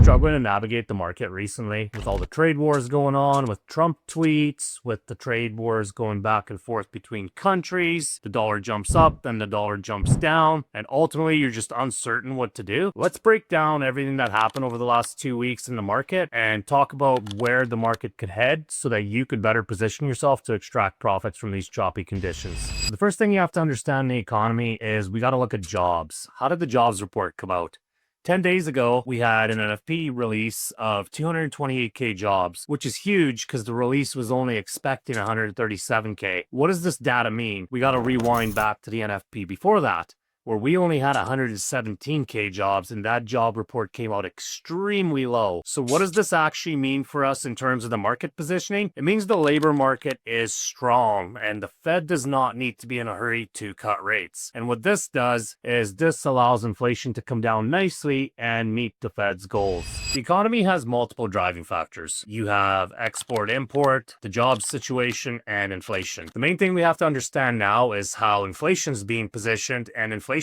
struggling to navigate the market recently with all the trade wars going on, with Trump tweets, with the trade wars going back and forth between countries? The dollar jumps up, then the dollar jumps down, and ultimately you're just uncertain what to do. Let's break down everything that happened over the last 2 weeks in the market and talk about where the market could head so that you could better position yourself to extract profits from these choppy conditions. The first thing you have to understand in the economy is we got to look at jobs. How did the jobs report come out? 10 days ago, we had an NFP release of 228K jobs, which is huge because the release was only expecting 137K. What does this data mean? We got to rewind back to the NFP before that, where we only had 117K jobs, and that job report came out extremely low. So what does this actually mean for us in terms of the market positioning? It means the labor market is strong, and the Fed does not need to be in a hurry to cut rates. And what this does is this allows inflation to come down nicely and meet the Fed's goals. The economy has multiple driving factors. You have export-import, the jobs situation, and inflation. The main thing we have to understand now is how inflation is being positioned, and inflation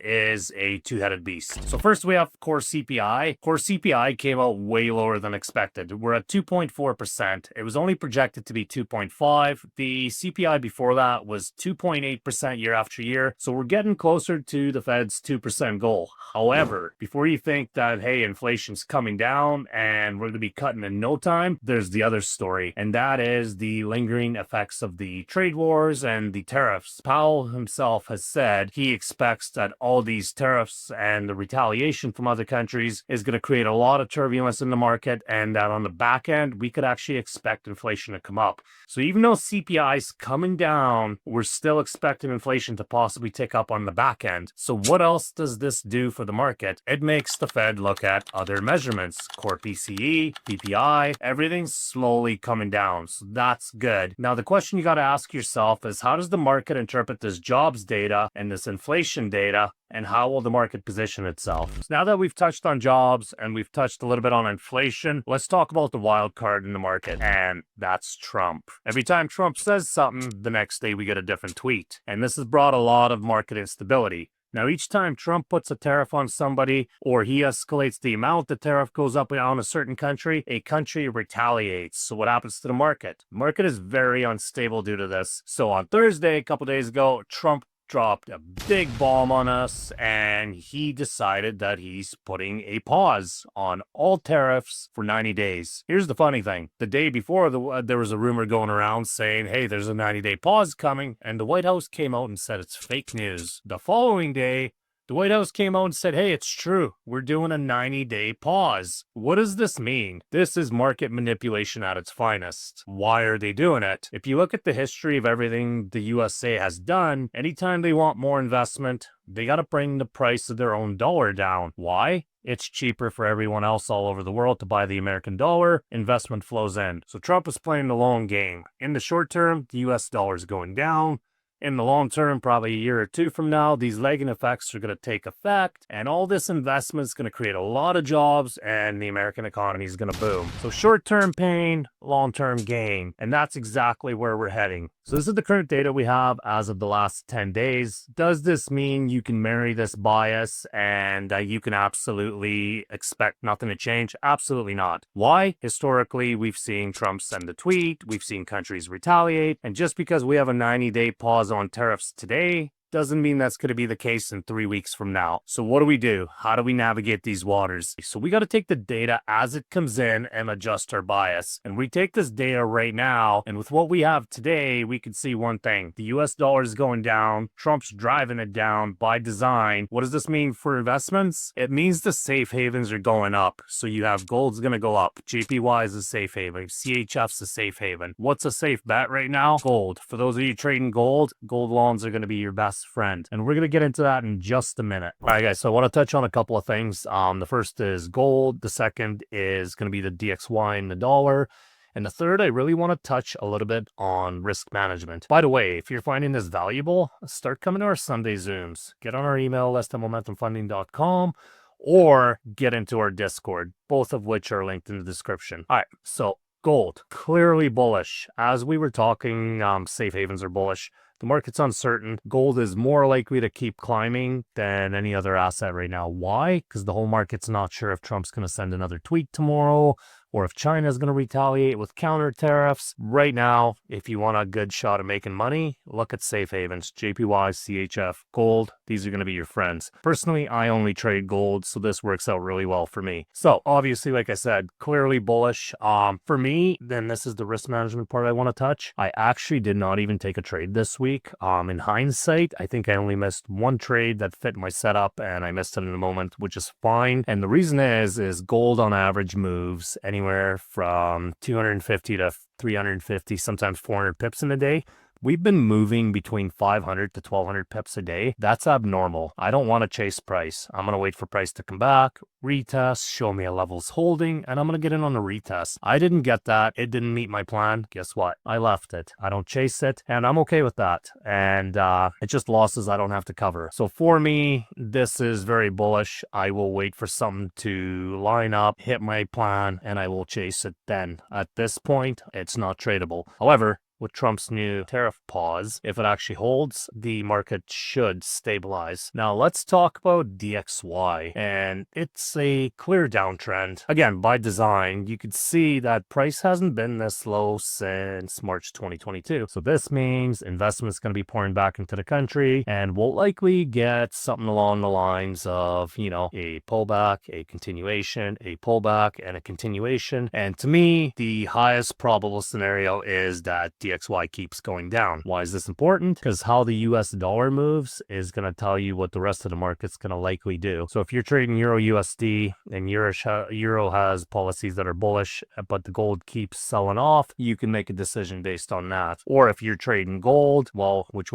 is a two-headed beast. So first we have core CPI. Core CPI came out way lower than expected. We're at 2.4%. It was only projected to be 2.5. The CPI before that was 2.8% year after year. So we're getting closer to the Fed's 2% goal. However, before you think that, hey, inflation's coming down and we're going to be cutting in no time, there's the other story. And that is the lingering effects of the trade wars and the tariffs. Powell himself has said he expects that all these tariffs and the retaliation from other countries is going to create a lot of turbulence in the market, and that on the back end, we could actually expect inflation to come up. So even though CPI is coming down, we're still expecting inflation to possibly tick up on the back end. So what else does this do for the market? It makes the Fed look at other measurements, core PCE, PPI, everything's slowly coming down. So that's good. Now, the question you got to ask yourself is, how does the market interpret this jobs data and this inflation data, and how will the market position itself? So now that we've touched on jobs and we've touched a little bit on inflation, let's talk about the wild card in the market, and that's Trump. Every time Trump says something, the next day we get a different tweet, and this has brought a lot of market instability. Now, each time Trump puts a tariff on somebody or he escalates the amount the tariff goes up on a certain country, a country retaliates. So what happens to the market? The market is very unstable due to this. So on Thursday, a couple days ago, Trump dropped a big bomb on us, and he decided that he's putting a pause on all tariffs for 90 days. Here's the funny thing. The day before, there was a rumor going around saying, hey, there's a 90-day pause coming, and the White House came out and said it's fake news. The following day, the White House came out and said, hey, it's true. We're doing a 90-day pause. What does this mean? This is market manipulation at its finest. Why are they doing it? If you look at the history of everything the USA has done, anytime they want more investment, they got to bring the price of their own dollar down. Why? It's cheaper for everyone else all over the world to buy the American dollar. Investment flows in. So Trump is playing the long game. In the short term, the US dollar is going down. In the long term, probably a year or two from now, these lagging effects are going to take effect, and all this investment is going to create a lot of jobs, and the American economy is going to boom. So short-term pain, long-term gain, and that's exactly where we're heading. So this is the current data we have as of the last 10 days. Does this mean you can marry this bias and you can absolutely expect nothing to change? Absolutely not. Why? Historically, we've seen Trump send a tweet, we've seen countries retaliate, and just because we have a 90-day pause on tariffs today doesn't mean that's going to be the case in 3 weeks from now. So what do? How do we navigate these waters? So we got to take the data as it comes in and adjust our bias. And we take this data right now, and with what we have today, we can see one thing. The US dollar is going down. Trump's driving it down by design. What does this mean for investments? It means the safe havens are going up. So you have gold's going to go up. JPY is a safe haven. CHF's a safe haven. What's a safe bet right now? Gold. For those of you trading gold, gold longs are going to be your best friend, and we're going to get into that in just a minute. All right, guys, so I want to touch on a couple of things. The first is gold. The second is going to be the DXY and the dollar. And the third, I really want to touch a little bit on risk management. By the way, if you're finding this valuable, start coming to our Sunday Zooms. Get on our email list at momentumfunding.com or get into our Discord, both of which are linked in the description. All right, so gold, clearly bullish. As we were talking, safe havens are bullish. The market's uncertain. Gold is more likely to keep climbing than any other asset right now. Why? Because the whole market's not sure if Trump's going to send another tweet tomorrow, or if China's going to retaliate with counter tariffs. Right now, if you want a good shot at making money, look at safe havens, JPY, CHF, gold. These are going to be your friends. Personally, I only trade gold, so this works out really well for me. So obviously, like I said, clearly bullish. For me, then this is the risk management part I want to touch. I actually did not even take a trade this week. In hindsight, I think I only missed one trade that fit my setup, and I missed it in the moment, which is fine. And the reason is gold on average moves anywhere from 250 to 350, sometimes 400 pips in a day. We've been moving between 500 to 1200 pips a day. That's abnormal. I don't want to chase price. I'm going to wait for price to come back, retest, show me a level's holding, and I'm going to get in on the retest. I didn't get that. It didn't meet my plan. Guess what? I left it. I don't chase it, and I'm okay with that. And it's just losses I don't have to cover. So for me, this is very bullish. I will wait for something to line up, hit my plan, and I will chase it then. At this point, it's not tradable. However, with Trump's new tariff pause, if it actually holds, the market should stabilize. Now let's talk about DXY, and it's a clear downtrend. Again, by design, you could see that price hasn't been this low since March 2022. So this means investment's going to be pouring back into the country, and we'll likely get something along the lines of, a pullback, a continuation, a pullback, and a continuation. And to me, the highest probable scenario is that DXY keeps going down. Why is this important? Because how the US dollar moves is going to tell you what the rest of the market's going to likely do. So if you're trading Euro USD and Euro has policies that are bullish, but the gold keeps selling off, you can make a decision based on that. Or if you're trading gold, well, which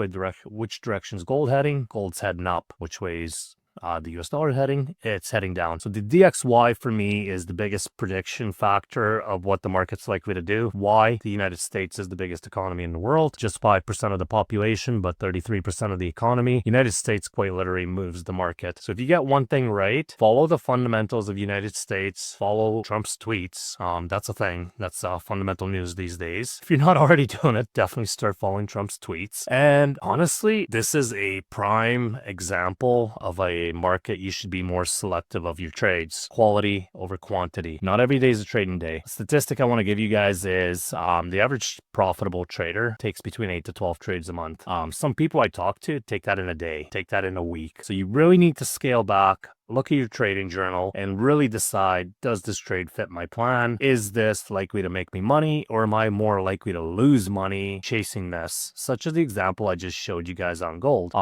direction's gold heading? Gold's heading up. Which way's the US dollar heading? It's heading down. So the DXY for me is the biggest prediction factor of what the market's likely to do. Why? The United States is the biggest economy in the world, just 5% of the population, but 33% of the economy. United States quite literally moves the market. So if you get one thing right, follow the fundamentals of United States, follow Trump's tweets. That's a thing. That's fundamental news these days. If you're not already doing it, definitely start following Trump's tweets. And honestly, this is a prime example of a market you should be more selective of your trades. Quality over quantity. Not every day is a trading day. A statistic I want to give you guys is the average profitable trader takes between 8 to 12 trades a month. Some people I talk to take that in a day, take that in a week. So you really need to scale back, look at your trading journal, and really decide, does this trade fit my plan? Is this likely to make me money, or am I more likely to lose money chasing this? Such as the example I just showed you guys on gold.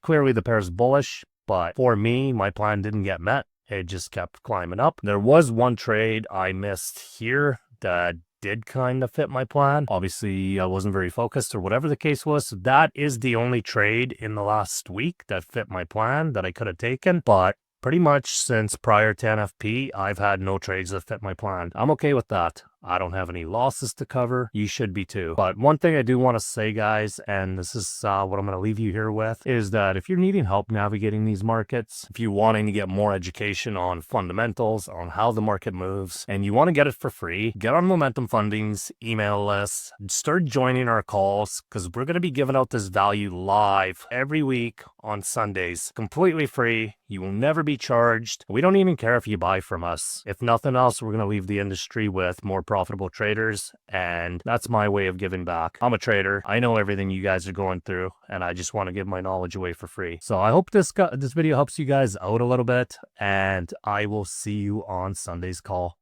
Clearly the pair is bullish, but for me, my plan didn't get met. It just kept climbing up. There was one trade I missed here that did kind of fit my plan. Obviously, I wasn't very focused or whatever the case was. So that is the only trade in the last week that fit my plan that I could have taken. But pretty much since prior to NFP, I've had no trades that fit my plan. I'm okay with that. I don't have any losses to cover. You should be too. But one thing I do want to say, guys, and this is what I'm going to leave you here with, is that if you're needing help navigating these markets, if you're wanting to get more education on fundamentals, on how the market moves, and you want to get it for free, get on Momentum Funding's email list, start joining our calls, because we're going to be giving out this value live every week on Sundays, completely free. You will never be charged. We don't even care if you buy from us. If nothing else, we're going to leave the industry with more profitable traders, and that's my way of giving back. I'm a trader. I know everything you guys are going through, and I just want to give my knowledge away for free. So I hope this video helps you guys out a little bit, and I will see you on Sunday's call.